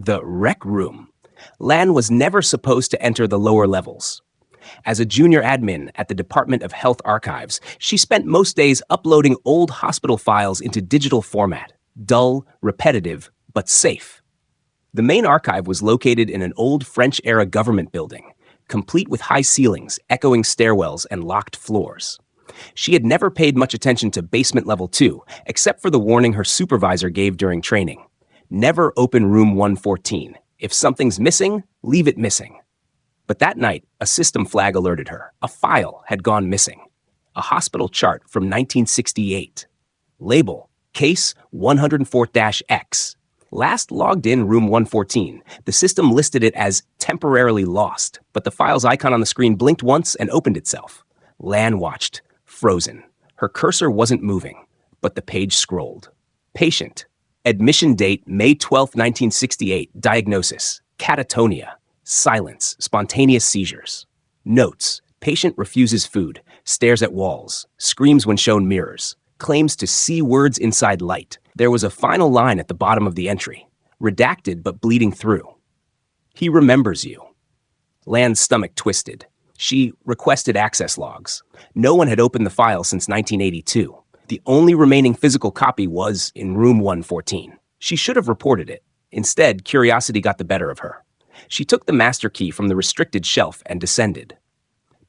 The rec room. Lan was never supposed to enter the lower levels. As a junior admin at the Department of Health Archives, she spent most days uploading old hospital files into digital format. Dull, repetitive, but safe. The main archive was located in an old French-era government building, complete with high ceilings, echoing stairwells, and locked floors. She had never paid much attention to basement level 2, except for the warning her supervisor gave during training. Never open room 114. If something's missing, leave it missing. But that night, a system flag alerted her. A file had gone missing. A hospital chart from 1968. Label, Case 104-X. Last logged in room 114, the system listed it as temporarily lost, but the file's icon on the screen blinked once and opened itself. Lan watched, frozen. Her cursor wasn't moving, but the page scrolled. Patient. Admission date, May 12, 1968. Diagnosis, catatonia. Silence, spontaneous seizures. Notes, patient refuses food, stares at walls, screams when shown mirrors, claims to see words inside light. There was a final line at the bottom of the entry, redacted but bleeding through. He remembers you. Lan's stomach twisted. She requested access logs. No one had opened the file since 1982. The only remaining physical copy was in room 114. She should have reported it. Instead, curiosity got the better of her. She took the master key from the restricted shelf and descended.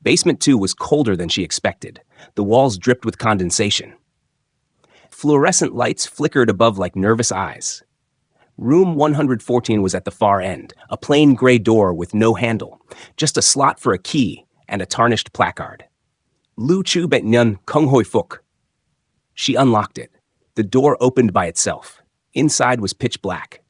Basement 2 was colder than she expected. The walls dripped with condensation. Fluorescent lights flickered above like nervous eyes. Room 114 was at the far end, a plain gray door with no handle, just a slot for a key and a tarnished placard. Lu Chu Bet Nyun Kung Hoi Fuk. She unlocked it. The door opened by itself. Inside was pitch black.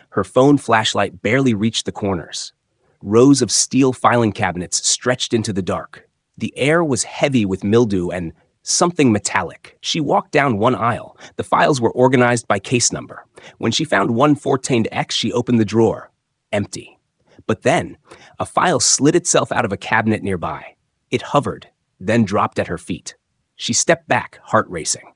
Her phone flashlight barely reached the corners. Rows of steel filing cabinets stretched into the dark. The air was heavy with mildew and something metallic. She walked down one aisle. The files were organized by case number. When she found 114X, she opened the drawer. Empty. But then, a file slid itself out of a cabinet nearby. It hovered, then dropped at her feet. She stepped back, heart racing.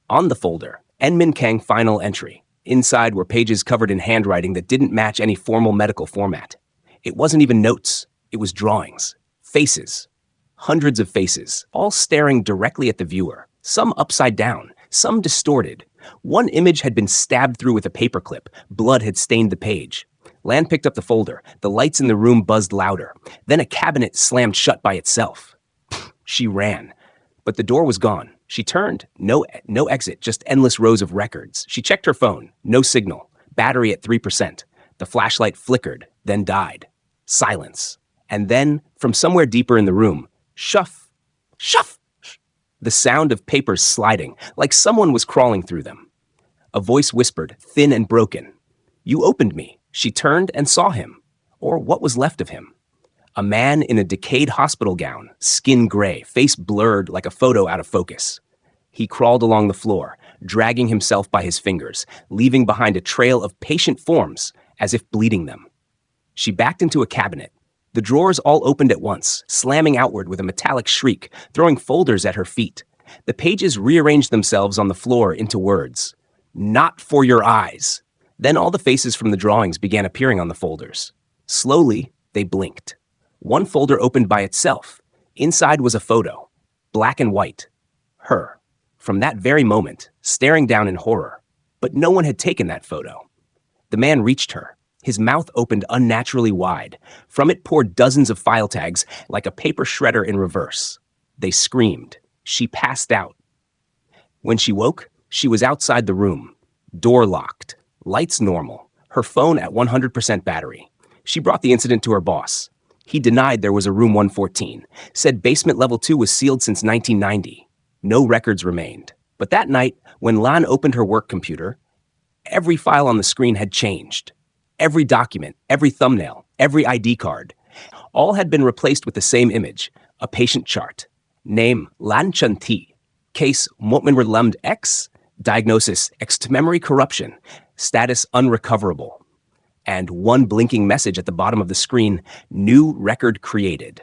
On the folder, Enmin Kang final entry. Inside were pages covered in handwriting that didn't match any formal medical format. It wasn't even notes. It was drawings. Faces. Hundreds of faces, all staring directly at the viewer, some upside down, some distorted. One image had been stabbed through with a paperclip. Blood had stained the page. Lan picked up the folder. The lights in the room buzzed louder. Then a cabinet slammed shut by itself. She ran. But the door was gone. She turned. No exit, just endless rows of records. She checked her phone. No signal. Battery at 3%. The flashlight flickered, then died. Silence. And then, from somewhere deeper in the room, shuff, shuff. The sound of papers sliding, like someone was crawling through them. A voice whispered, thin and broken. You opened me. She turned and saw him, or what was left of him. A man in a decayed hospital gown, skin gray, face blurred like a photo out of focus. He crawled along the floor, dragging himself by his fingers, leaving behind a trail of patient forms, as if bleeding them. She backed into a cabinet. The drawers all opened at once, slamming outward with a metallic shriek, throwing folders at her feet. The pages rearranged themselves on the floor into words. Not for your eyes. Then all the faces from the drawings began appearing on the folders. Slowly, they blinked. One folder opened by itself. Inside was a photo. Black and white. Her. From that very moment, staring down in horror. But no one had taken that photo. The man reached her. His mouth opened unnaturally wide. From it poured dozens of file tags, like a paper shredder in reverse. They screamed. She passed out. When she woke, she was outside the room. Door locked. Lights normal. Her phone at 100% battery. She brought the incident to her boss. He denied there was a room 114. Said basement level 2 was sealed since 1990. No records remained. But that night, when Lan opened her work computer, every file on the screen had changed. Every document, every thumbnail, every ID card, all had been replaced with the same image, a patient chart. Name, Lan Chun Ti. Case, Motman Lemd X. Diagnosis, extramemory corruption. Status, unrecoverable. And one blinking message at the bottom of the screen, new record created.